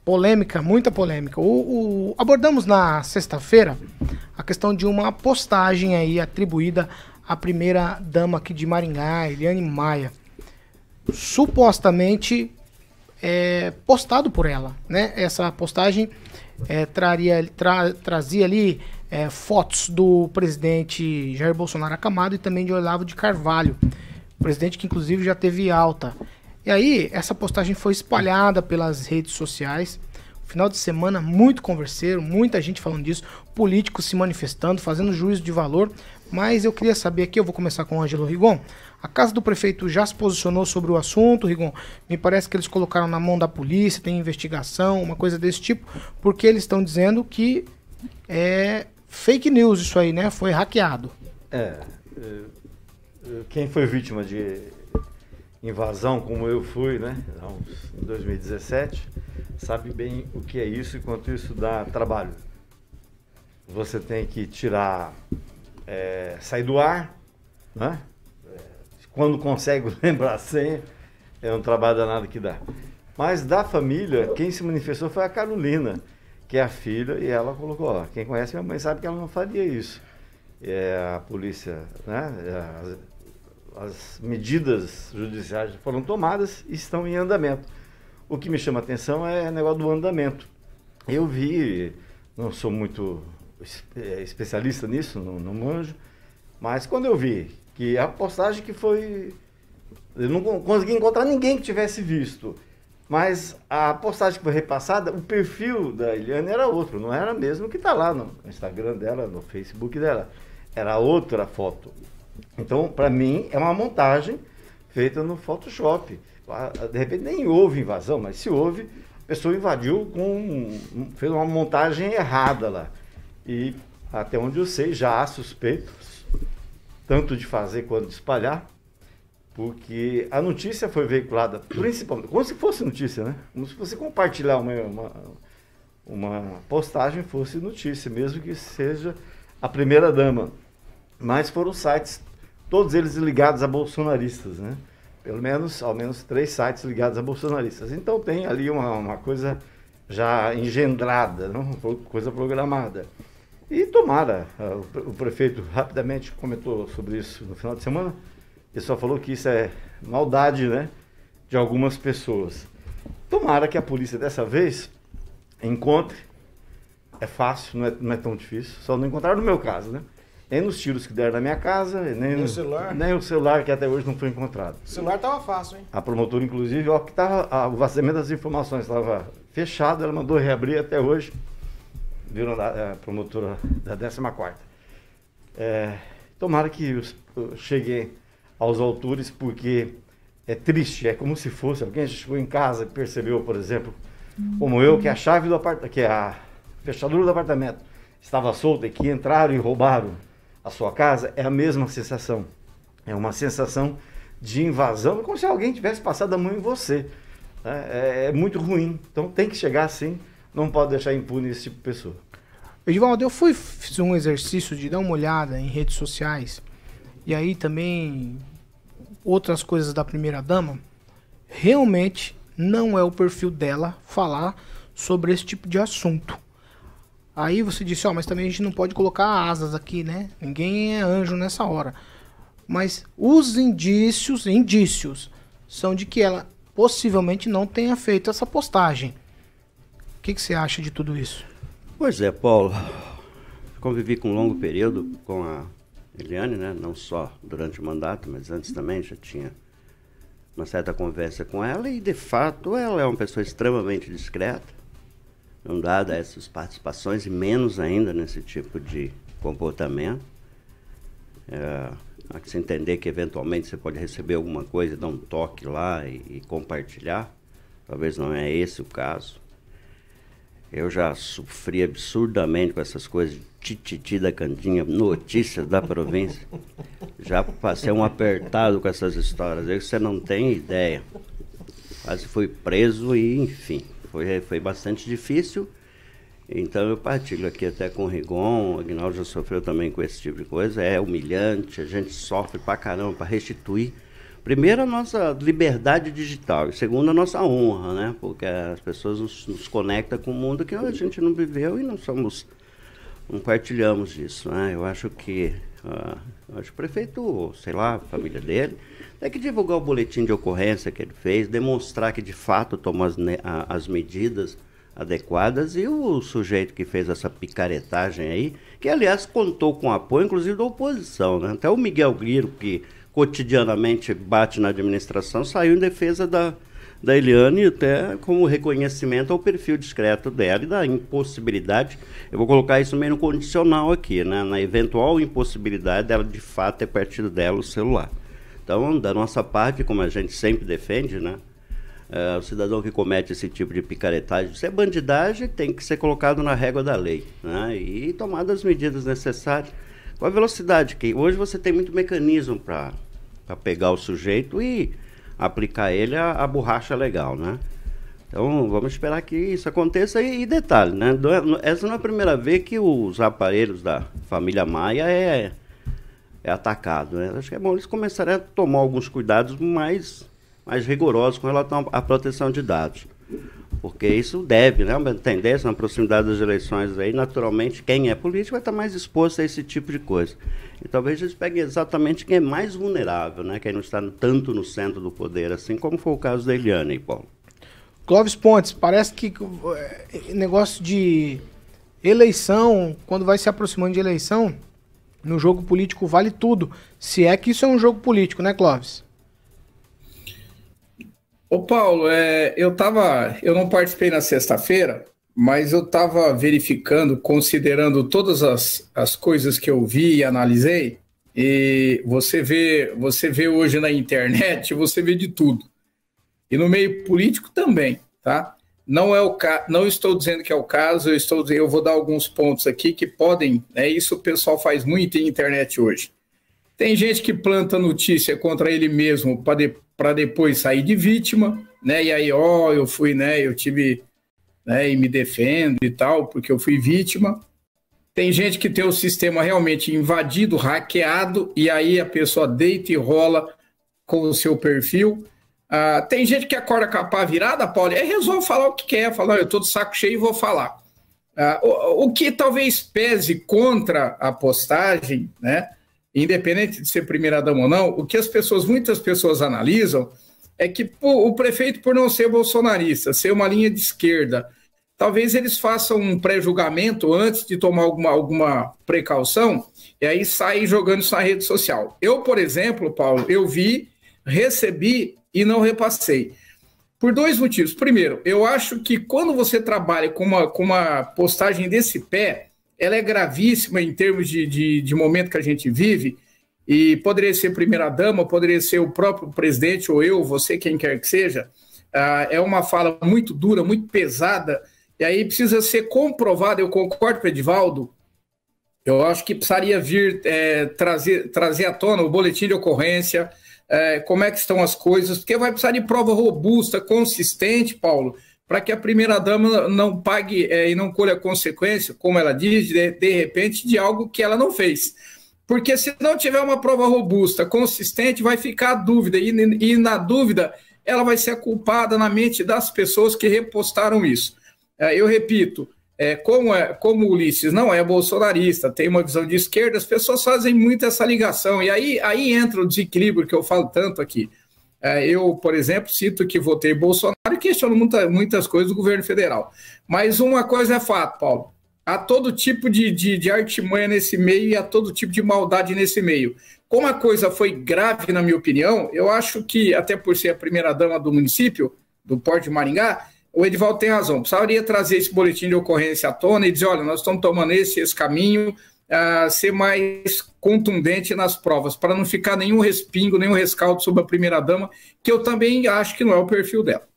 Polêmica, muita polêmica. Abordamos na sexta-feira a questão de uma postagem aí atribuída à primeira dama aqui de Maringá, Eliane Maia. Supostamente postado por ela, né? Essa postagem trazia ali fotos do presidente Jair Bolsonaro acamado e também de Olavo de Carvalho, presidente que inclusive já teve alta. E aí, essa postagem foi espalhada pelas redes sociais. Final de semana, muito converseiro, muita gente falando disso, políticos se manifestando, fazendo juízo de valor. Mas eu queria saber aqui, eu vou começar com o Ângelo Rigon. A casa do prefeito já se posicionou sobre o assunto, Rigon? Me parece que eles colocaram na mão da polícia, tem investigação, uma coisa desse tipo, porque eles estão dizendo que é fake news isso aí, né? Foi hackeado. Quem foi vítima de invasão, como eu fui, né, em 2017, sabe bem o que é isso e quanto isso dá trabalho. Você tem que tirar, sair do ar, né? Quando consegue lembrar a senha, é um trabalho danado que dá. Mas da família, quem se manifestou foi a Carolina, que é a filha, e ela colocou, ó, quem conhece minha mãe sabe que ela não faria isso. A polícia, né, as medidas judiciais foram tomadas e estão em andamento. O que me chama a atenção é o negócio do andamento. Eu vi, não sou muito especialista nisso, não manjo, mas quando eu vi que a postagem que foi... Eu não consegui encontrar ninguém que tivesse visto, mas a postagem que foi repassada, o perfil da Eliane era outro, não era mesmo que está lá no Instagram dela, no Facebook dela. Era outra foto. Então, para mim, é uma montagem feita no Photoshop. De repente nem houve invasão, mas se houve, a pessoa invadiu fez uma montagem errada lá. E até onde eu sei, já há suspeitos, tanto de fazer quanto de espalhar, porque a notícia foi veiculada, principalmente, como se fosse notícia, né? Como se você compartilhar uma postagem fosse notícia, mesmo que seja a primeira dama. Mas foram sites, todos eles ligados a bolsonaristas, né? Ao menos 3 sites ligados a bolsonaristas. Então tem ali uma coisa já engendrada, não? Coisa programada. E tomara, o prefeito rapidamente comentou sobre isso no final de semana, ele só falou que isso é maldade, né, de algumas pessoas. Tomara que a polícia dessa vez encontre, é fácil, não é tão difícil, só não encontraram no meu caso, né? Nem nos tiros que deram na minha casa, nem o celular que até hoje não foi encontrado. O celular estava fácil, hein? A promotora, inclusive, ó, que o vazamento das informações estava fechado, ela mandou reabrir até hoje, viram a promotora da 14ª. Tomara que cheguem aos autores, porque é triste, é como se fosse, alguém chegou em casa e percebeu, por exemplo, como eu, que a chave do apartamento, que a fechadura do apartamento estava solta e que entraram e roubaram a sua casa, é a mesma sensação. É uma sensação de invasão, como se alguém tivesse passado a mão em você. É muito ruim. Então tem que chegar assim, não pode deixar impune esse tipo de pessoa. Edivaldo, fiz um exercício de dar uma olhada em redes sociais, e aí também outras coisas da primeira dama. Realmente não é o perfil dela falar sobre esse tipo de assunto. Aí você disse, mas também a gente não pode colocar asas aqui, né? Ninguém é anjo nessa hora. Mas os indícios são de que ela possivelmente não tenha feito essa postagem. O que você acha de tudo isso? Pois é, Paulo. Convivi com um longo período com a Eliane, né? Não só durante o mandato, mas antes também já tinha uma certa conversa com ela e, de fato, ela é uma pessoa extremamente discreta, não dada essas participações e menos ainda nesse tipo de comportamento. Há que se entender que eventualmente você pode receber alguma coisa, dar um toque lá e compartilhar. Talvez não é esse o caso. Eu já sofri absurdamente com essas coisas de tititi da cantinha, notícias da província. Já passei um apertado com essas histórias aí que você não tem ideia. Quase fui preso e, enfim, foi bastante difícil. Então eu partilho aqui até com o Rigon, o Aguinaldo já sofreu também com esse tipo de coisa. É humilhante, a gente sofre pra caramba para restituir, Primeiro, a nossa liberdade digital. E segundo, a nossa honra, né? Porque as pessoas nos conectam com o mundo que a gente não viveu e não partilhamos disso, né? Eu acho que o prefeito, sei lá, a família dele, tem que divulgar o boletim de ocorrência que ele fez, demonstrar que de fato tomou as medidas adequadas, e o sujeito que fez essa picaretagem aí, que aliás contou com apoio, inclusive da oposição, né? Até o Miguel Grilo, que cotidianamente bate na administração, saiu em defesa da Eliane, até como reconhecimento ao perfil discreto dela e da impossibilidade, eu vou colocar isso meio no condicional aqui, né? Na eventual impossibilidade dela de fato ter partido dela o celular. Então, da nossa parte, como a gente sempre defende, né? O cidadão que comete esse tipo de picaretagem, se é bandidagem, tem que ser colocado na régua da lei, né? E tomadas as medidas necessárias com a velocidade, que hoje você tem muito mecanismo para pegar o sujeito e aplicar ele a borracha legal, né? Então vamos esperar que isso aconteça. E detalhe, né? Essa não é a primeira vez que os aparelhos da família Maia é atacado, né? Acho que é bom eles começarem a tomar alguns cuidados mais rigorosos com relação à proteção de dados. Porque isso deve, né? Uma tendência na proximidade das eleições aí, naturalmente, quem é político vai estar mais exposto a esse tipo de coisa. E talvez eles peguem exatamente quem é mais vulnerável, né? Quem não está tanto no centro do poder, assim como foi o caso da Eliane, Paulo. Clóvis Pontes, parece que negócio de eleição, quando vai se aproximando de eleição, no jogo político vale tudo. Se é que isso é um jogo político, né, Clóvis? Ô Paulo, eu não participei na sexta-feira, mas eu estava verificando, considerando todas as coisas que eu vi e analisei, e você vê hoje na internet, você vê de tudo. E no meio político também, tá? Não estou dizendo que é o caso, eu vou dar alguns pontos aqui que podem, isso o pessoal faz muito em internet hoje. Tem gente que planta notícia contra ele mesmo para depois sair de vítima, né? E aí, eu fui, né? Eu tive, né? E me defendo e tal, porque eu fui vítima. Tem gente que tem o sistema realmente invadido, hackeado, e aí a pessoa deita e rola com o seu perfil. Tem gente que acorda com a pá virada, Paulo, e resolve falar o que quer, falar, eu estou de saco cheio e vou falar. O que talvez pese contra a postagem, né? Independente de ser primeira-dama ou não, o que muitas pessoas analisam é que o prefeito, por não ser bolsonarista, ser uma linha de esquerda, talvez eles façam um pré-julgamento antes de tomar alguma precaução e aí saem jogando isso na rede social. Eu, por exemplo, Paulo, eu vi, recebi e não repassei. Por dois motivos. Primeiro, eu acho que quando você trabalha com uma postagem desse pé, ela é gravíssima em termos de momento que a gente vive, e poderia ser primeira-dama, poderia ser o próprio presidente, ou eu, você, quem quer que seja. É uma fala muito dura, muito pesada, e aí precisa ser comprovado. Eu concordo com o Edivaldo, eu acho que precisaria vir trazer à tona o boletim de ocorrência, como é que estão as coisas, porque vai precisar de prova robusta, consistente, Paulo, para que a primeira-dama não pague e não colha consequência, como ela diz, de repente, de algo que ela não fez. Porque se não tiver uma prova robusta, consistente, vai ficar a dúvida, e na dúvida ela vai ser culpada na mente das pessoas que repostaram isso. Eu repito, como o Ulisses não é bolsonarista, tem uma visão de esquerda, as pessoas fazem muito essa ligação, e aí entra o desequilíbrio que eu falo tanto aqui. Eu, por exemplo, cito que votei Bolsonaro e questiono muitas coisas do governo federal. Mas uma coisa é fato, Paulo. Há todo tipo de artimanha nesse meio e há todo tipo de maldade nesse meio. Como a coisa foi grave, na minha opinião, eu acho que, até por ser a primeira-dama do município, do Porto de Maringá, o Edivaldo tem razão. Precisaria trazer esse boletim de ocorrência à tona e dizer, olha, nós estamos tomando esse caminho, ser mais contundente nas provas, para não ficar nenhum respingo, nenhum rescaldo sobre a primeira-dama, que eu também acho que não é o perfil dela.